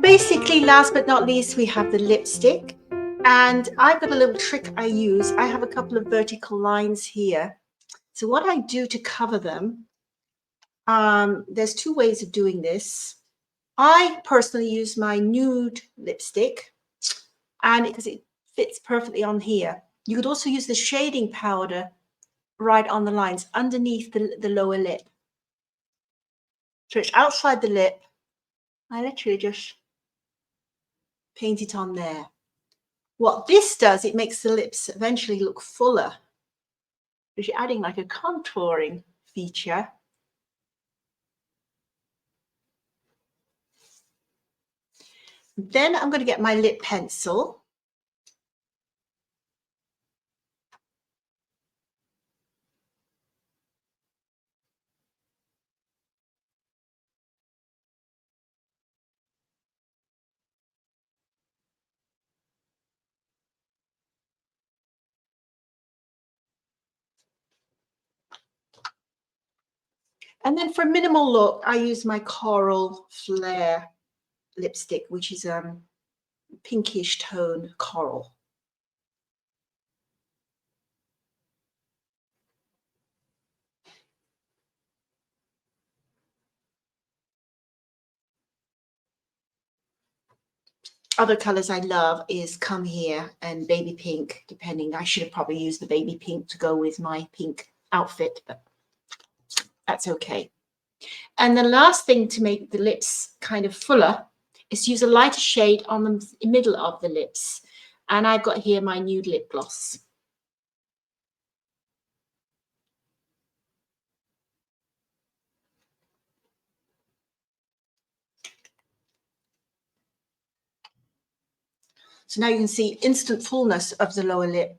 basically, last but not least, we have the lipstick. And I've got a little trick I use. I have a couple of vertical lines here. So what I do to cover them, there's two ways of doing this. I personally use my nude lipstick, and because it fits perfectly on here. You could also use the shading powder right on the lines underneath the lower lip. So it's outside the lip. I literally just paint it on there. What this does, it makes the lips eventually look fuller, because you're adding like a contouring feature. Then I'm going to get my lip pencil. And then for a minimal look, I use my Coral Flare lipstick, which is pinkish tone coral. Other colors I love is Come Here and Baby Pink, depending. I should have probably used the baby pink to go with my pink outfit, but that's okay. And the last thing to make the lips kind of fuller is use a lighter shade on the middle of the lips. And I've got here my nude lip gloss. So now you can see instant fullness of the lower lip.